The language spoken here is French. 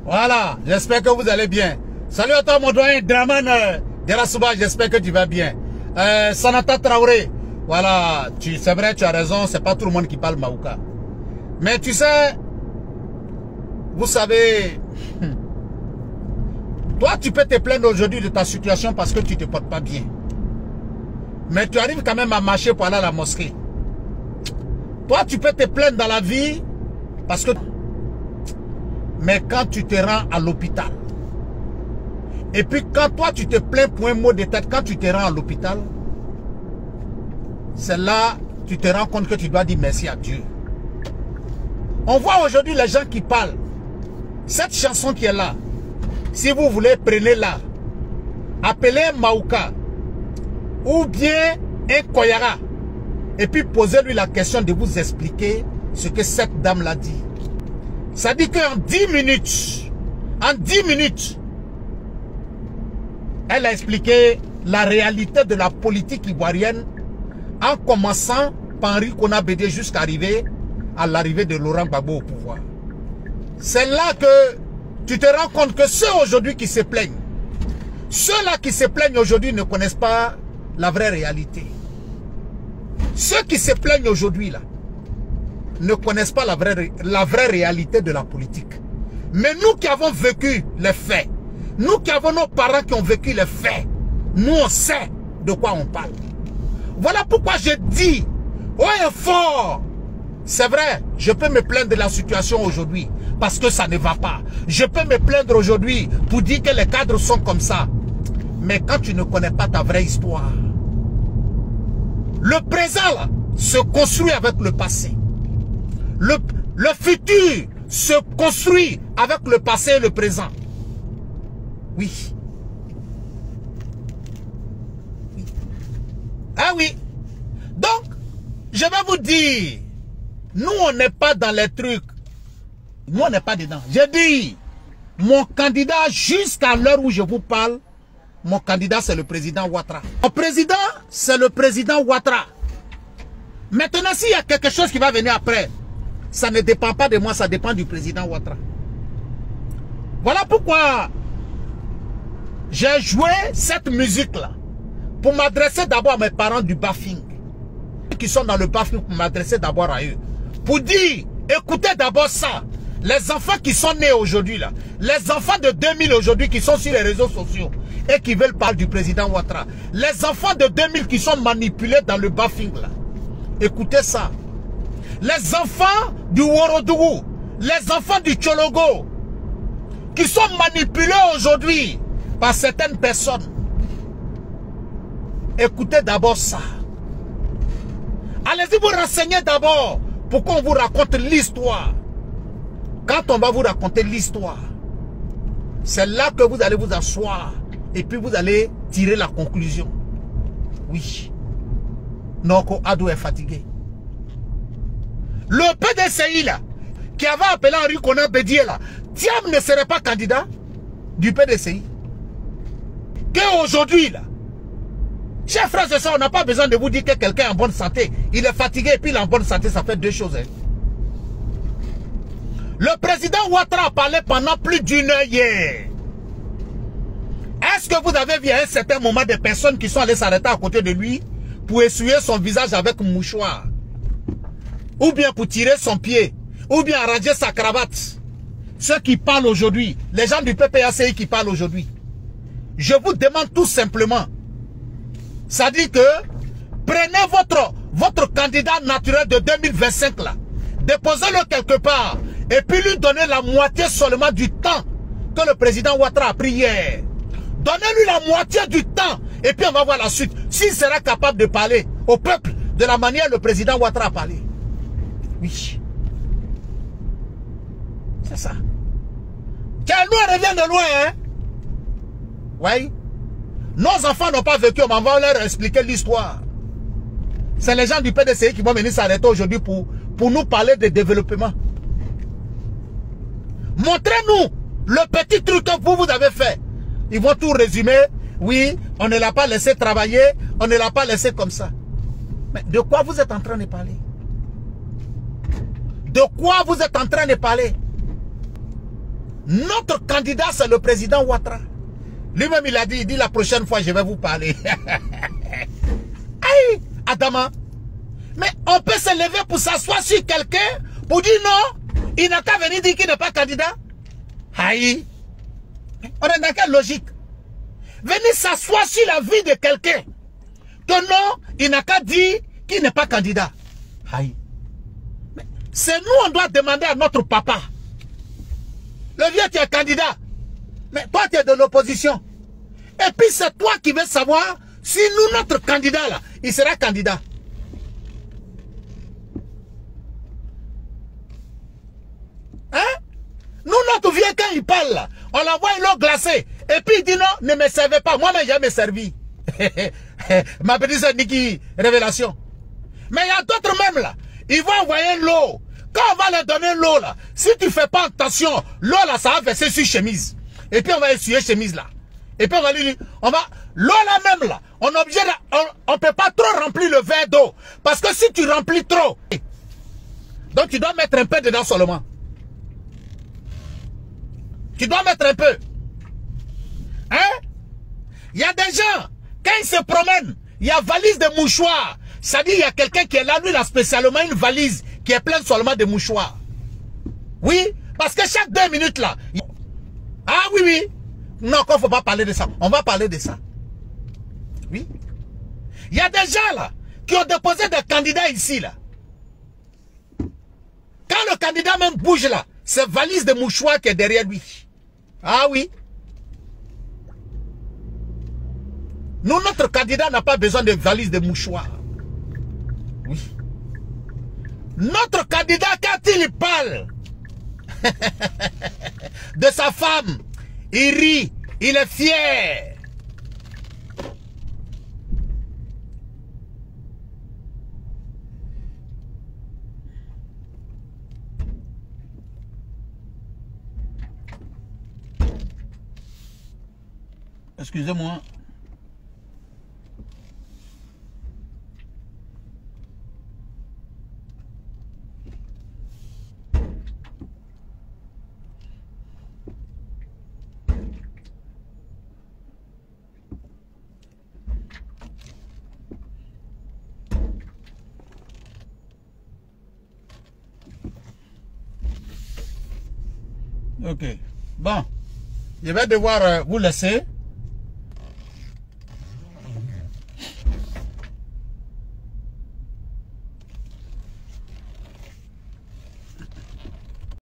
Voilà, j'espère que vous allez bien. Salut à toi mon doyen Draman Derasuba, j'espère que tu vas bien. Sanata Traoré, voilà, c'est vrai, tu as raison, c'est pas tout le monde qui parle Maouka. Mais tu sais, vous savez, toi tu peux te plaindre aujourd'hui de ta situation parce que tu te portes pas bien. Mais tu arrives quand même à marcher pour aller à la mosquée. Toi tu peux te plaindre dans la vie parce que... Mais quand tu te rends à l'hôpital, et puis quand toi tu te plains pour un mot de tête, quand tu te rends à l'hôpital, c'est là que tu te rends compte que tu dois dire merci à Dieu. On voit aujourd'hui les gens qui parlent. Cette chanson qui est là, si vous voulez, prenez-la. Appelez Maouka ou bien un Koyara et puis posez-lui la question de vous expliquer ce que cette dame l'a dit. Ça dit qu'en 10 minutes, elle a expliqué la réalité de la politique ivoirienne en commençant par Henri Konan Bédié jusqu'à arriver à l'arrivée de Laurent Gbagbo au pouvoir. C'est là que tu te rends compte que ceux aujourd'hui qui se plaignent, ceux-là qui se plaignent aujourd'hui ne connaissent pas la vraie réalité. Ceux qui se plaignent aujourd'hui là, ne connaissent pas la vraie réalité de la politique. Mais nous qui avons vécu les faits, nous qui avons nos parents qui ont vécu les faits, nous on sait de quoi on parle. Voilà pourquoi je dis, oh fort, c'est vrai, je peux me plaindre de la situation aujourd'hui, parce que ça ne va pas. Je peux me plaindre aujourd'hui pour dire que les cadres sont comme ça. Mais quand tu ne connais pas ta vraie histoire, le présent là, se construit avec le passé. Le futur se construit avec le passé et le présent. Oui. Oui. Ah oui. Donc, je vais vous dire, nous on n'est pas dans les trucs. Nous on n'est pas dedans. J'ai dit, mon candidat jusqu'à l'heure où je vous parle, mon candidat c'est le président Ouattara. Mon président, c'est le président Ouattara. Maintenant, s'il y a quelque chose qui va venir après, ça ne dépend pas de moi, ça dépend du président Ouattara. Voilà pourquoi j'ai joué cette musique-là pour m'adresser d'abord à mes parents du Bafing, qui sont dans le Bafing, pour m'adresser d'abord à eux. Pour dire, écoutez d'abord ça, les enfants qui sont nés aujourd'hui, là, les enfants de 2000 aujourd'hui qui sont sur les réseaux sociaux et qui veulent parler du président Ouattara, les enfants de 2000 qui sont manipulés dans le Bafing, là, écoutez ça. Les enfants du Worodougou, les enfants du Tchologo, qui sont manipulés aujourd'hui par certaines personnes. Écoutez d'abord ça. Allez-y vous renseigner d'abord pour qu'on vous raconte l'histoire. Quand on va vous raconter l'histoire, c'est là que vous allez vous asseoir et puis vous allez tirer la conclusion. Oui. Noko Adou est fatigué. Le PDCI là, qui avait appelé Henri Konan Bédié là, Thiam ne serait pas candidat du PDCI. Qu'aujourd'hui là, chers frères et sœurs, on n'a pas besoin de vous dire que quelqu'un est en bonne santé. Il est fatigué et puis il est en bonne santé, ça fait deux choses. Hein. Le président Ouattara a parlé pendant plus d'une heure hier. Est-ce que vous avez vu à un certain moment des personnes qui sont allées s'arrêter à côté de lui pour essuyer son visage avec un mouchoir? Ou bien pour tirer son pied, ou bien arranger sa cravate. Ceux qui parlent aujourd'hui, les gens du PPACI qui parlent aujourd'hui. Je vous demande tout simplement, ça dit que prenez votre candidat naturel de 2025 là, déposez-le quelque part, et puis lui donnez la moitié seulement du temps que le président Ouattara a pris hier. Donnez-lui la moitié du temps, et puis on va voir la suite. S'il sera capable de parler au peuple de la manière dont le président Ouattara a parlé. Oui. C'est ça. Quel loin revient de loin, hein? Oui. Nos enfants n'ont pas vécu, mais on va leur expliquer l'histoire. C'est les gens du PDCI qui vont venir s'arrêter aujourd'hui pour nous parler de développement. Montrez-nous le petit truc que vous avez fait. Ils vont tout résumer. Oui, on ne l'a pas laissé travailler, on ne l'a pas laissé comme ça. Mais de quoi vous êtes en train de parler? De quoi vous êtes en train de parler? Notre candidat, c'est le président Ouattara. Lui-même, il a dit, la prochaine fois, je vais vous parler. Aïe, Adama. Mais on peut se lever pour s'asseoir sur quelqu'un, pour dire non, il n'a qu'à venir dire qu'il n'est pas candidat. Aïe. On est dans quelle logique? Venir s'asseoir sur la vie de quelqu'un, que non, il n'a qu'à dire qu'il n'est pas candidat. Aïe. C'est nous, on doit demander à notre papa. Le vieux, tu es candidat. Mais toi, tu es de l'opposition. Et puis, c'est toi qui veux savoir si nous, notre candidat, là, il sera candidat. Hein? Nous, notre vieux, quand il parle, là, on l'envoie une eau glacée. Et puis, il dit non, ne me servez pas. Moi-même, j'ai jamais servi. Ma petite sœur Niki, révélation. Mais il y a d'autres même, là. Ils vont envoyer l'eau. Quand on va leur donner l'eau, là, si tu ne fais pas attention, l'eau, là, ça va verser sur chemise. Et puis, on va essuyer chemise, là. Et puis, on va lui dire, l'eau, là même, là, on est obligé, on ne peut pas trop remplir le verre d'eau. Parce que si tu remplis trop, donc tu dois mettre un peu dedans seulement. Tu dois mettre un peu. Hein? Il y a des gens, quand ils se promènent, il y a valise de mouchoirs. C'est-à-dire, il y a quelqu'un qui est là, lui, il a spécialement une valise qui est pleine seulement de mouchoirs. Oui, parce que chaque 2 minutes, là... Ah oui, oui. Non, il ne faut pas parler de ça. On va parler de ça. Oui. Il y a des gens, là, qui ont déposé des candidats ici, là. Quand le candidat même bouge, là, c'est valise de mouchoirs qui est derrière lui. Ah oui. Nous, notre candidat n'a pas besoin de valise de mouchoirs. Oui. Notre candidat, quand il parle de sa femme, il rit, il est fier. Excusez-moi. Ok. Bon. Je vais devoir vous laisser.